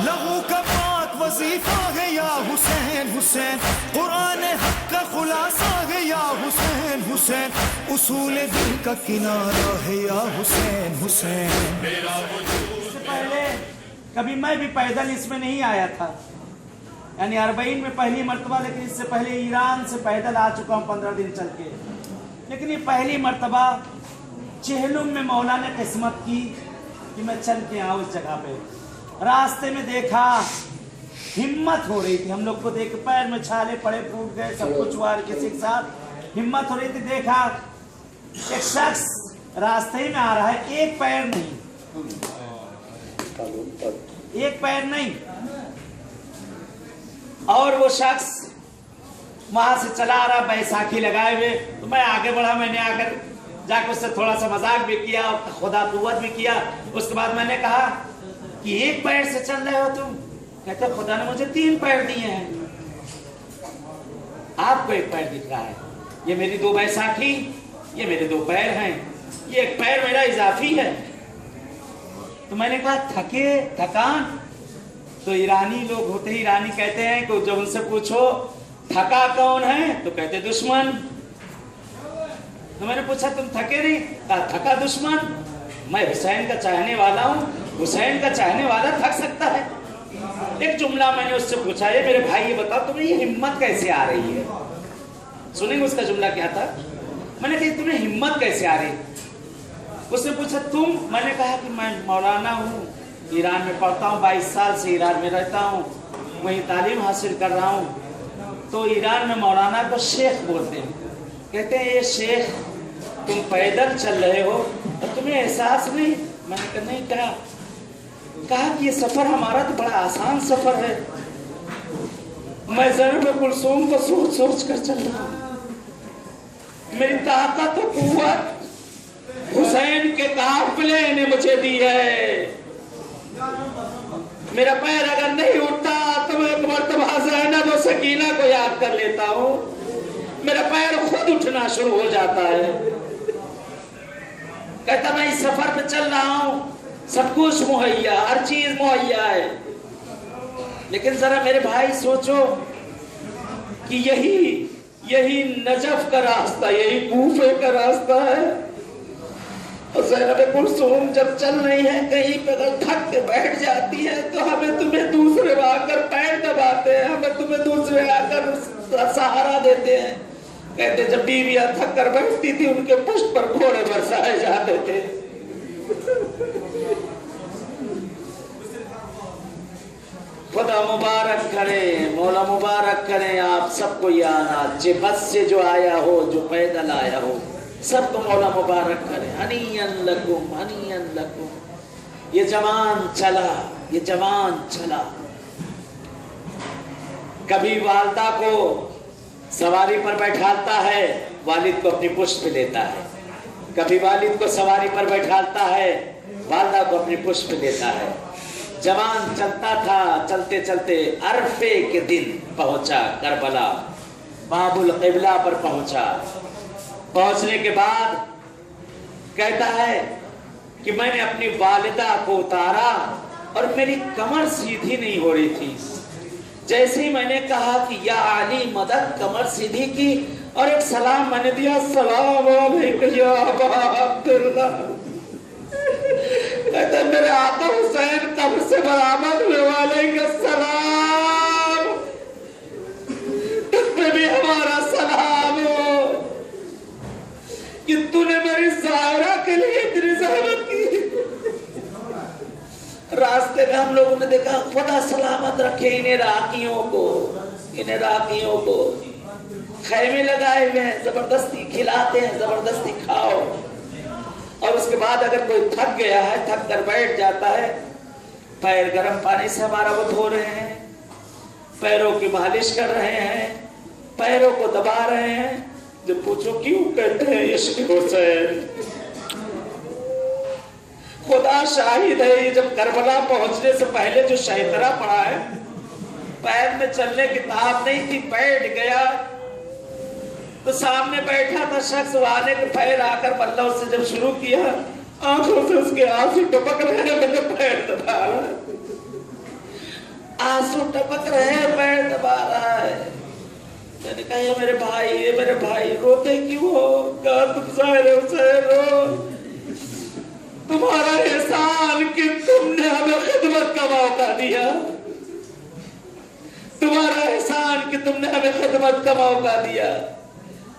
لہو کا پاک وظیفہ ہے یا حسین حسین، قرآن حق کا خلاصہ ہے یا حسین حسین، اصول دین کا کنارہ ہے یا حسین حسین۔ اس سے پہلے کبھی میں بھی پیدل اس میں نہیں آیا تھا، یعنی 40 میں پہلی مرتبہ، لیکن اس سے پہلے ایران سے پیدل آ چکا ہوں 15 دن چل کے، لیکن یہ پہلی مرتبہ چہلم میں مولا نے قسمت کی کہ میں چل کے آؤں اس جگہ پہ۔ راستے میں دیکھا ہمت ہو رہی تھی، ہم لوگ کو دیکھ پیر میں چھالے پڑے، پھوٹ گئے، سب کچھ ہوا کسی کے ساتھ، ہمت ہو رہی تھی۔ دیکھا ایک شخص راستے میں آ رہا ہے، ایک پیر نہیں، ایک پیر نہیں، اور وہ شخص وہاں سے چلا آ رہا بیساکھی لگائے ہوئے۔ تو میں آگے بڑھا، میں نے آ کر جا کے اس سے تھوڑا سا مذاق بھی کیا اور خدا قوت بھی کیا۔ اس کے بعد میں نے کہا کہ ایک پیر سے چل رہے ہو تم؟ کہتے خدا نے مجھے 3 پیر دیے ہیں، آپ کو 1 پیر دکھ رہا ہے، یہ میری 2 بیساکھی، یہ میرے 2 پیر ہیں، یہ 1 پیر میرا اضافی ہے۔ تو میں نے کہا تھکان؟ تو ایرانی لوگ ہوتے ہیں، ایرانی کہتے ہیں کہ جب ان سے پوچھو تھکا کون ہے تو کہتے دشمن۔ تو میں نے پوچھا تم تھکے نہیں؟ کہا تھکا دشمن، میں حسین کا چاہنے والا ہوں، حسین کا چاہنے والا تھک سکتا ہے؟ ایک جملہ میں نے اس سے پوچھا، یہ میرے بھائی یہ بتاؤ تمہیں یہ ہمت کیسے آ رہی ہے؟ سنیں گے اس کا جملہ کیا تھا؟ میں نے کہا تمہیں ہمت کیسے آ رہی؟ اس نے پوچھا تم؟ میں نے کہا کہ میں مولانا ہوں، ایران میں پڑھتا ہوں، 22 سال سے ایران میں رہتا ہوں، وہیں تعلیم حاصل کر رہا ہوں۔ تو ایران میں مولانا کو شیخ بولتے ہیں، کہتے ہیں یہ شیخ تم پیدل چل رہے ہو اور تمہیں احساس نہیں؟ میں نے کہا نہیں۔ کہا کہ یہ سفر ہمارا تو بڑا آسان سفر ہے، میں ضرب کلثوم کو سوچ سوچ کر چل رہا ہوں، میری طاقت و قوت حسین کے قافلے نے مجھے دی ہے، میرا پیر اگر نہیں اٹھتا تو میں ایک مرتبہ زینب و سکینہ کو یاد کر لیتا ہوں، میرا پیر خود اٹھنا شروع ہو جاتا ہے۔ کہتا میں اس سفر پہ چل رہا ہوں، سب کچھ مہیا، ہر چیز مہیا ہے، لیکن ذرا میرے بھائی سوچو کہ یہی نجف کا راستہ، یہی کوفے کا راستہ ہے، اور زینب کلثوم جب چل رہی ہے کہیں پہ اگر تھک کے بیٹھ جاتی ہے تو ہمیں تمہیں دوسرے آ کر پیر دباتے ہیں، ہمیں تمہیں دوسرے آ کر سہارا دیتے ہیں۔ کہتے جب بیویاں تھک کر بیٹھتی تھی ان کے پشت پر گھوڑے برسائے جاتے تھے۔ خدا مبارک کرے، مولا مبارک کرے آپ سب کو، یہ آنا بس سے جو آیا ہو، جو پیدل آیا ہو، سب کو مولا مبارک کرے۔ ہنیئن لکم ہنیئن لکم۔ یہ جوان چلا، یہ جوان چلا، کبھی والدہ کو سواری پر بیٹھالتا ہے، والد کو اپنی پشت پہ لیتا ہے، کبھی والد کو سواری پر بیٹھالتا ہے، والدہ کو اپنی پشت پہ لیتا ہے۔ جوان چلتا تھا، چلتے چلتے عرفے کے دن پہنچا کربلا، باب القبلہ پر پہنچا۔ پہنچنے کے بعد کہتا ہے کہ میں نے اپنی والدہ کو اتارا اور میری کمر سیدھی نہیں ہو رہی تھی، جیسے ہی میں نے کہا کہ یا علی مدد، کمر سیدھی کی اور ایک سلام میں نے دیا، السلام علیکم یا ابا عبداللہ۔ کہتا ہے میرے آقا حسین قبر سے برآمد ہوئے، وعلیکم السلام، تم پہ بھی ہمارا سلام ہو کہ تو نے میری ظاہرہ کے لیے اتنی زحمت کی۔ راستے میں ہم لوگوں نے دیکھا، خدا سلامت رکھے انہیں راکیوں کو، خیمے لگائے ہوئے ہیں، زبردستی کھلاتے ہیں، زبردستی کھاؤ۔ اور اس کے بعد اگر کوئی تھک گیا ہے، تھک کر بیٹھ جاتا ہے، پیر گرم پانی سے ہمارا وہ دھو رہے ہیں، پیروں کی مالش کر رہے ہیں، پیروں کو دبا رہے ہیں۔ جب پوچھو کیوں، کہتے ہیں عشق حسین۔ خدا شاہد ہے، یہ جب کربلا پہنچنے سے پہلے جو شہترہ پڑا ہے، پیر میں چلنے کی طاقت نہیں تھی، بیٹھ گیا، تو سامنے بیٹھا تھا شخص، وہ آنے کے پیر آ کر بلّہ اس سے جب شروع کیا، آنکھوں سے اس کے آنسو ٹپک رہے ہیں، میرے پیر دبا رہا ہے، آنسو ٹپک رہے ہیں، پیر دبا رہا ہے۔ میں نے کہا یہ میرے بھائی روتے کیوں ہو؟ کہا تم ظاہر حسین ہو، تمہارا احسان کہ تم نے ہمیں خدمت کا موقع دیا، تمہارا احسان کہ تم نے ہمیں خدمت کا موقع دیا۔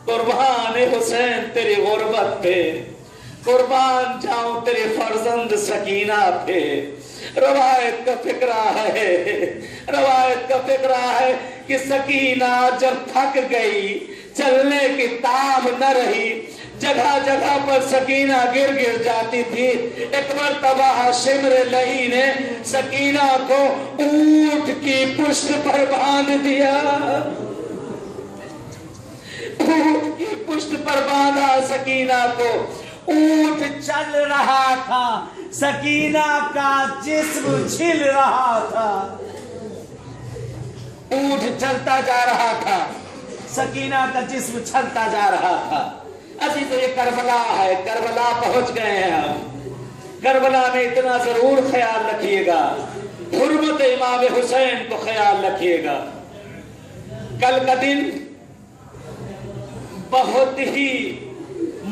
قربان حسین تیری غربت پہ، قربان جاؤں تیرے فرزند سکینہ پہ۔ روایت کا فقرہ ہے کہ سکینہ جب تھک گئی، چلنے کی تاب نہ رہی، جگہ جگہ پر سکینہ گر جاتی تھی۔ ایک مرتبہ شمر لہی نے سکینہ کو اونٹ کی پشت پر باندھ دیا، اونٹ کی پشت پر باندھا سکینہ کو۔ اونٹ چل رہا تھا، سکینہ کا جسم جھل رہا تھا۔ اونٹ چلتا جا رہا تھا، سکینہ کا جسم چلتا جا رہا تھا۔ عزیز یہ کربلا ہے، کربلا پہنچ گئے ہیں ہم۔ کربلا میں اتنا ضرور خیال رکھیے گا، حرمت امام حسین کو خیال رکھیے گا۔ کل کا دن بہت ہی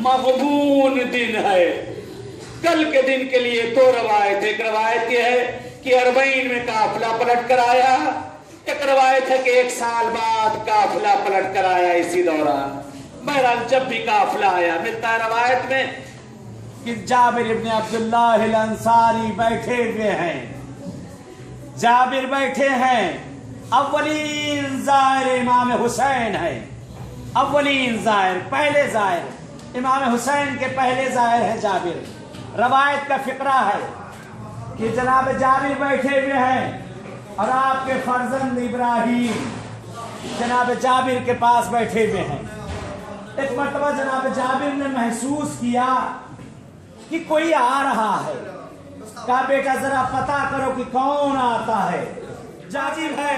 مغبون دن ہے۔ کل کے دن کے لیے دو روایت، ایک روایت یہ ہے کہ 40 میں قافلہ پلٹ کر آیا، ایک روایت ہے کہ 1 سال بعد قافلہ پلٹ کر آیا اسی دوران۔ بہرحال جب بھی قافلہ آیا، ملتا ہے روایت میں کہ جابر ابن عبداللہ الانصاری بیٹھے ہوئے ہیں، جابر بیٹھے ہیں، اولین زائر امام حسین ہے، اولین زائر، پہلے زائر، امام حسین کے پہلے زائر ہے جابر۔ روایت کا فقرہ ہے کہ جناب جابر بیٹھے ہوئے ہیں اور آپ کے فرزند ابراہیم جناب جابر کے پاس بیٹھے ہوئے ہیں۔ ایک مرتبہ جناب جابر نے محسوس کیا کہ کوئی آ رہا ہے، کہا بیٹا ذرا پتا کرو کہ کون آتا ہے۔ جابر ہے،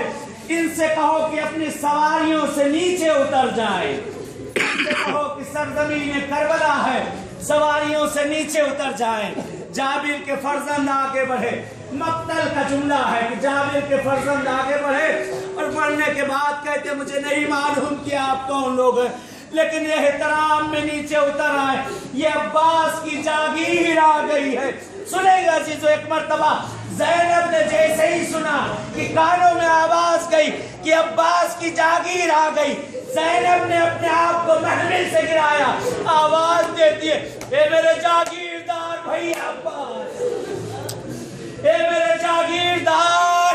ان سے کہو کہ اپنی سواریوں سے نیچے اتر جائیں، ان سے کہو کہ سرزمین کربلا ہے، سواریوں سے نیچے اتر جائیں۔ جابر کے فرزند آگے بڑھے، مقتل کا جملہ ہے کہ جابر کے فرزند آگے بڑھے اور بڑھنے کے بعد کہتے مجھے نہیں معلوم کہ آپ کون لوگ ہیں، لیکن یہ احترام میں نیچے اتر آئے، یہ عباس کی جاگیر آ گئی ہے۔ سنے گا عزیزو، ایک مرتبہ زینب نے جیسے ہی سنا کہ کانوں میں آواز گئی کہ عباس کی جاگیر آ گئی، زینب نے اپنے آپ کو محمل سے گرایا، آواز دیتی ہے اے میرے جاگیردار بھائی عباس، اے میرے جاگیردار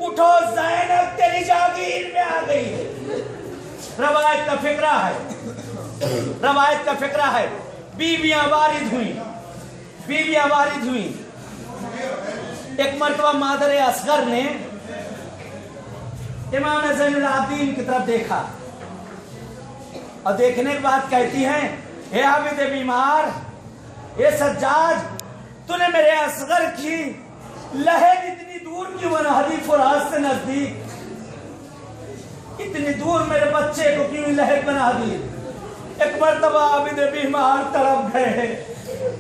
اٹھو، زینب تیری جاگیر میں آ گئی ہے۔ روایت کا فقرہ ہے، روایت کا فقرہ ہے، بیویاں وارد ہوئیں۔ ایک مرتبہ مادر اصغر نے امام زین العابدین کی طرف دیکھا اور دیکھنے کے بعد کہتی ہیں اے عابد بیمار، اے سجاد، تو نے میرے اصغر کی لہد اتنی دور کیوں بنا دی، فرات سے نزدیک اتنی دور میرے بچے کو کیوں لہد بنا دی۔ ایک مرتبہ عابد بیمار تڑپ گئے،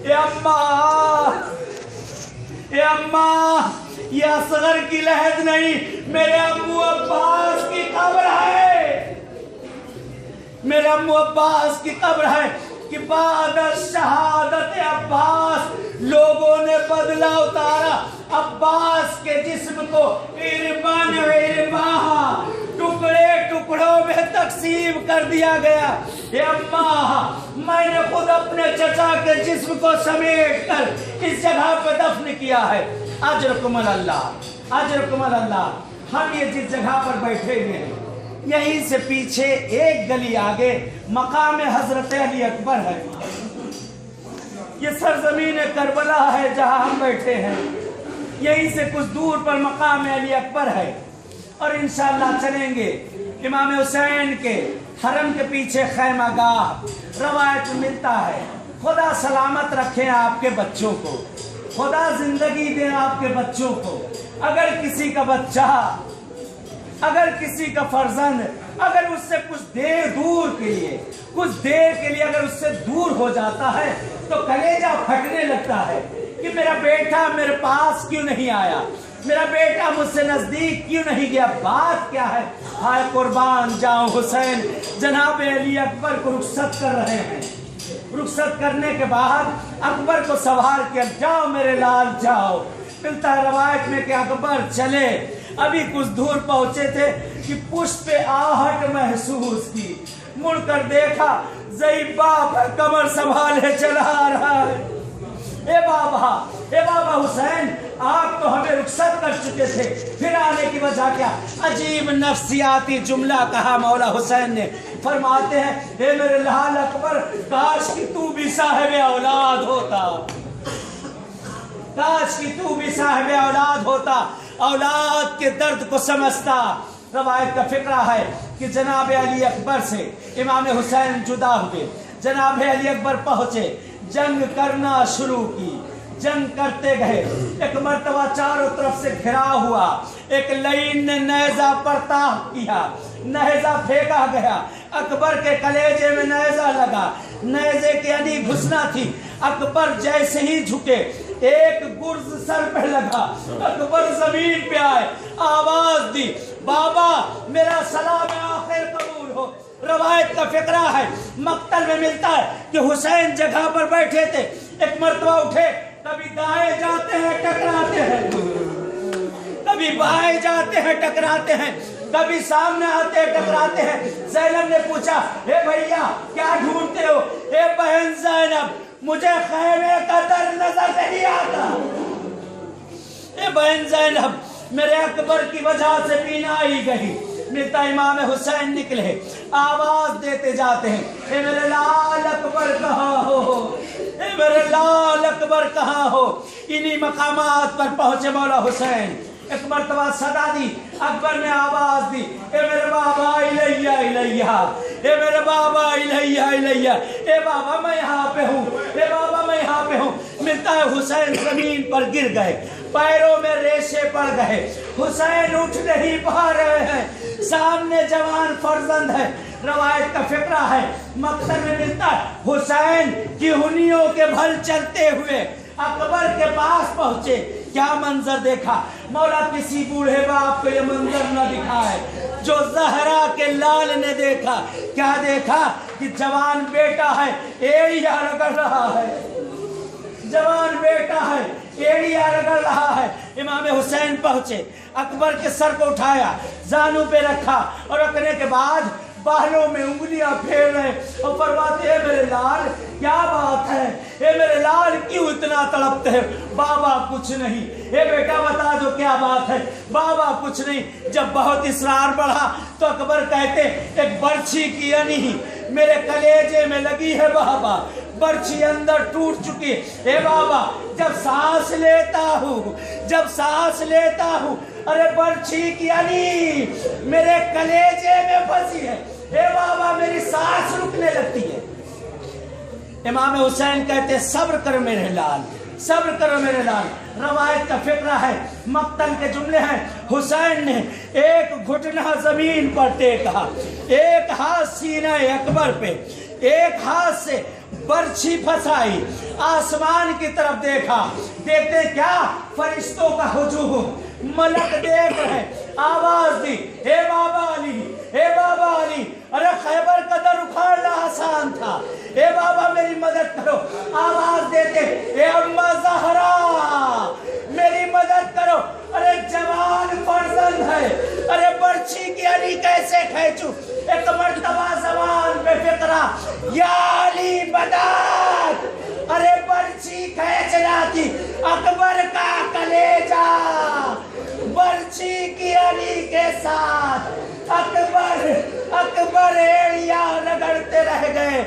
اے اماں، یہ اصغر کی لہد نہیں، میرے ابو عباس کی قبر ہے، میرے ابو عباس کی قبر ہے کہ بعد شہادت عباس لوگوں نے بدلہ اتارا، عباس کے جسم کو اربن ارباں ٹکڑے ٹکڑوں میں تقسیم کر دیا گیا۔ اے اماں، میں نے خود اپنے چچا کے جسم کو سمیٹ کر اس جگہ پہ دفن کیا ہے۔ اجرکم اللہ، اجرکم اللہ۔ ہم یہ جس جگہ پر بیٹھے ہوئے ہیں، یہیں سے پیچھے ایک گلی آگے مقام حضرت علی اکبر ہے، یہ سرزمین کربلا ہے جہاں ہم بیٹھے ہیں، یہیں سے کچھ دور پر مقام علی اکبر ہے، اور انشاءاللہ چلیں گے امام حسین کے حرم کے پیچھے خیمہ گاہ۔ روایت میں ملتا ہے خدا سلامت رکھے آپ کے بچوں کو، خدا زندگی دے آپ کے بچوں کو۔ اگر کسی کا بچہ، اگر کسی کا فرزند اگر اس سے کچھ دیر کے لیے اگر اس سے دور ہو جاتا ہے تو کلیجہ پھٹنے لگتا ہے کہ میرا بیٹا میرے پاس کیوں نہیں آیا، میرا بیٹا مجھ سے نزدیک کیوں نہیں گیا، بات کیا ہے؟ ہائے قربان جاؤں حسین جناب علی اکبر کو رخصت کر رہے ہیں۔ رخصت کرنے کے بعد اکبر کو سوار کیا، جاؤ میرے لال جاؤ۔ ملتا ہے روایت میں کہ اکبر چلے، ابھی کچھ دور پہنچے تھے کہ پشت پہ آہٹ محسوس کی، مڑ کر دیکھا ضعیف باپ کمر سنبھالے چلا آ رہا ہے۔ اے بابا حسین، آپ تو ہمیں رخصت کر چکے تھے، پھر آنے کی وجہ کیا؟ عجیب نفسیاتی جملہ کہا مولا حسین نے۔ فرماتے ہیں اے میرے لال اکبر، کاش کہ تو بھی صاحب اولاد ہوتا، کاش کہ تو بھی صاحب اولاد ہوتا، اولاد کے درد کو سمجھتا۔ روایت کا فقرہ ہے کہ جناب علی اکبر سے امام حسین جدا ہوئے، جناب علی اکبر پہنچے، جنگ کرنا شروع کی، جنگ کرتے گئے، ایک مرتبہ چاروں طرف سے گھرا ہوا، ایک لعین نے نیزہ پرتاپ کیا، نیزہ پھینکا گیا، اکبر کے کلیجے میں نیزہ لگا، نیزے کی انی گھسنا تھی، اکبر جیسے ہی جھکے ایک گرز سر پہ لگا، اکبر زمین پہ آئے، آواز دی، بابا میرا سلام آخر قبول ہو۔ روایت کا فقرہ ہے، مقتل میں ملتا ہے کہ حسین جگہ پر بیٹھے تھے، ایک مرتبہ اٹھے، کبھی دائیں جاتے ہیں ٹکراتے ہیں، کبھی بائیں جاتے ہیں ٹکراتے ہیں، کبھی سامنے آتے ہیں ٹکراتے ہیں۔ زینب نے پوچھا اے بھیا کیا ڈھونڈتے ہو؟ اے بہن زینب مجھے خیمے کا در نظر نہیں آتا، اے بہن زینب میرے اکبر کی وجہ سے پینا ہی گئی۔ ملتا امام حسین نکلے، آواز دیتے جاتے ہیں اے میرے لال اکبر کہاں ہو، اے میرے لال اکبر کہاں ہو۔ انہی مقامات پر پہنچے مولا حسین، ایک مرتبہ صدا دی، اکبر نے آواز دی اے میرے بابا الیہ الیہ، اے میرے بابا الیہ الیہ، اے بابا میں یہاں پہ ہوں، اے بابا میں یہاں پہ ہوں۔ ملتا ہے حسین زمین پر گر گئے، پیروں میں ریشے پڑ گئے، حسین اٹھ نہیں پا رہے ہیں، سامنے جوان فرزند ہے۔ روایت کا فقرہ ہے، مقتل میں ملتا ہے حسین کی ہنیوں کے بھل چلتے ہوئے اکبر کے پاس پہنچے، کیا منظر دیکھا؟ مولا کسی بوڑھے باپ کو یہ منظر نہ دکھائے جو زہرا کے لال نے دیکھا۔ کیا دیکھا؟ کہ جوان بیٹا ہے، ایڑیاں رگڑ رہا ہے، جوان بیٹا ہے، ایڑیاں رگڑ رہا ہے۔ امام حسین پہنچے، اکبر کے سر کو اٹھایا، زانوں پہ رکھا، اور رکھنے کے بعد بالوں میں انگلیاں پھیر رہے اور فرماتے ہیں میرے لال کیا بات ہے، اے میرے لال کیوں اتنا تڑپتے ہیں؟ بابا کچھ نہیں۔ اے بیٹا بتا دو کیا بات ہے؟ بابا کچھ نہیں۔ جب بہت اصرار بڑھا تو اکبر کہتے ایک برچھی کی انہی میرے کلیجے میں لگی ہے بابا، برچھی اندر ٹوٹ چکی ہے۔ اے بابا جب سانس لیتا ہوں ارے برچھی کی انہی میرے کلیجے میں پھنسی ہے، اے بابا میری سانس رکنے لگتی ہے۔ امام حسین کہتے صبر کرو میرے لال، صبر کرو میرے لال۔ روایت کا فقرہ ہے، مقتل کے جملے ہیں، حسین نے ایک گھٹنا زمین پر ٹیکا، ایک ہاتھ سینہ اکبر پہ، ایک ہاتھ سے برچھی پھنسائی، آسمان کی طرف دیکھا، دیکھتے کیا؟ فرشتوں کا ہجوم، ملک دیکھ رہے، آواز دی اے بابا علی، اے بابا علی، ارے خیبر کا در اکھاڑنا آسان تھا، اے بابا میری مدد کرو۔ آواز دیتے اے اماں زہرا میری مدد کرو، ارے جوان فرزند ہے، ارے برچھی کی علی کیسے کھینچوں؟ ایک مرتبہ زبان پہ فقرہ یا علی مدد، ارے برچھی کھینچنا تھی اکبر کا کلیجہ، برچھی کی علی کے ساتھ اکبر ایڑیاں رگڑتے رہ گئے،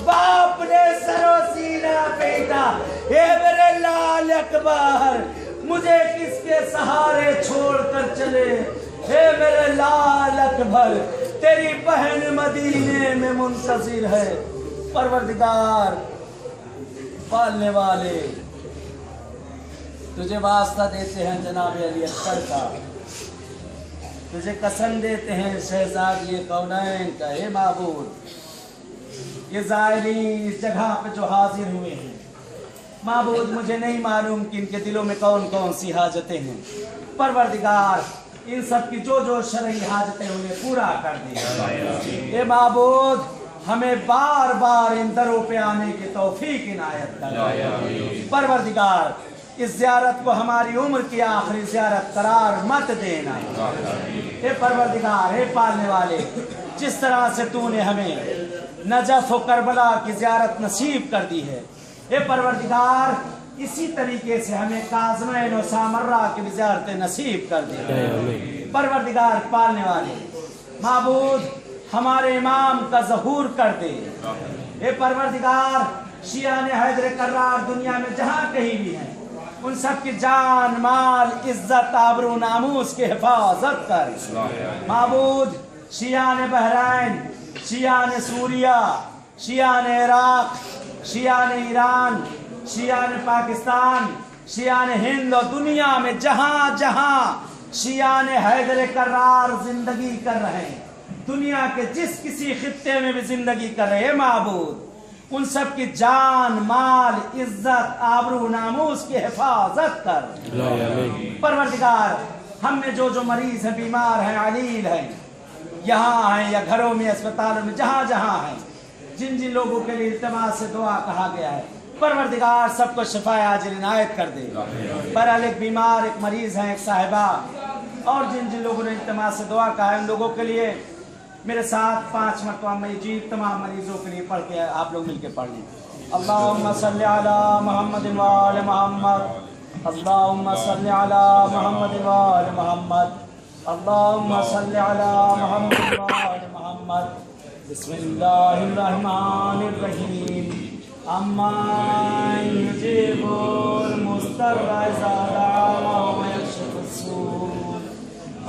باپ نے سرو سینہ پیٹا، اے میرے لال اکبر مجھے کس کے سہارے چھوڑ کر چلے، اے میرے لال اکبر تیری بہن مدینے میں منتظر ہے۔ پروردگار پالنے والے تجھے واسطہ دیتے ہیں جناب علی اکبر کا، تجھے قسم دیتے ہیں شہزادی کونین کا اے معبود، یہ زائرین اس جگہ پہ جو حاضر ہوئے ہیں معبود، مجھے نہیں معلوم کہ ان کے دلوں میں کون کون سی حاجتیں ہیں، پروردگار ان سب کی جو جو شرعی حاجتیں انہیں پورا کر دے۔ اے معبود ہمیں بار بار ان دروں پہ آنے کی توفیق عنایت کر، پروردگار اس زیارت کو ہماری عمر کی آخری زیارت قرار مت دینا۔ اے پروردگار، اے پالنے والے، جس طرح سے تو نے ہمیں نجف و کربلا کی زیارت نصیب کر دی ہے، اے پروردگار اسی طریقے سے ہمیں کاظمین و سامرہ کی بھی زیارتیں نصیب کر دے۔ پروردگار پالنے والے، معبود ہمارے امام کا ظہور کر دے۔ اے پروردگار شیعان حیدر کرار دنیا میں جہاں کہیں بھی ہیں، ان سب کی جان مال عزت آبرو ناموس کی حفاظت کر۔ معبود شیعان بحرین، شیعان سوریہ، شیعان عراق، شیعان ایران، شیعان پاکستان، شیعان ہند اور دنیا میں جہاں جہاں شیعان حیدر کرار زندگی کر رہے ہیں، دنیا کے جس کسی خطے میں بھی زندگی کر رہے ہیں معبود، ان سب کی جان مال عزت آبرو ناموس کی حفاظت کر۔ پروردگار ہم میں جو جو مریض ہیں، بیمار ہیں، علیل ہیں، یہاں ہیں یا گھروں میں اسپتالوں میں جہاں جہاں ہیں، جن جن لوگوں کے لیے التماس سے دعا کہا گیا ہے، پروردگار سب کو شفا عاجل عنایت کر دے۔ بہرحال ایک بیمار ایک مریض ہیں، ایک صاحبہ، اور جن جن لوگوں نے التماس سے دعا کہا ہے ان لوگوں کے لیے میرے ساتھ 5 مرتبہ مجید تمام مریضوں کے لیے پڑھ کے آپ لوگ مل کے پڑھ لیں۔ اللہم صلی علی محمد وآل محمد، اللہم صلی علی محمد وآل محمد، اللہم صلی علی محمد وآل محمد۔ بسم اللہ الرحمن الرحیم، امن یجیب المضطر اذا دعاه ویکشف السوء،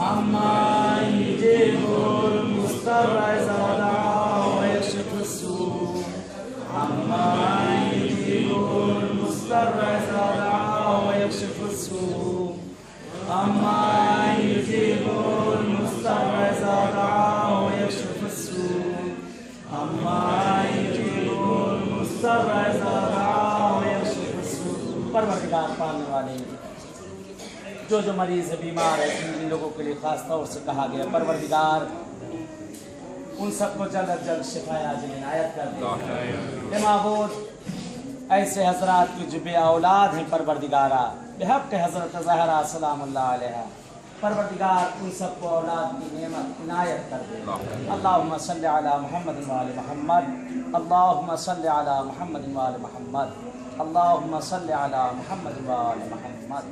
امن یجیب المضطر اذا دعاه ویکشف السوء، امن یجیب المضطر اذا دعاه ویکشف السوء، امن یجیب المضطر اذا دعاه ویکشف السوء، امن یجیب المضطر اذا دعاه ویکشف السوء۔ پروردگار پالنے والے، جو جو مریض ہے بیمار ہے جن لوگوں کے لیے خاص طور سے کہا گیا، پروردگار ان سب کو جلد از جلد شفا عاجل عنایت کر دے۔ اے معبود ایسے حضرات کی جو بے اولاد ہیں پروردگارہ، بحق حضرت زہرا سلام اللہ علیہ، پروردگار ان سب کو اولاد کی نعمت عنایت کر دے۔ اللہم صلی علی محمد وآل محمد، اللہم صلی علی محمد وآل محمد، اللہم صلی علی محمد وآل محمد۔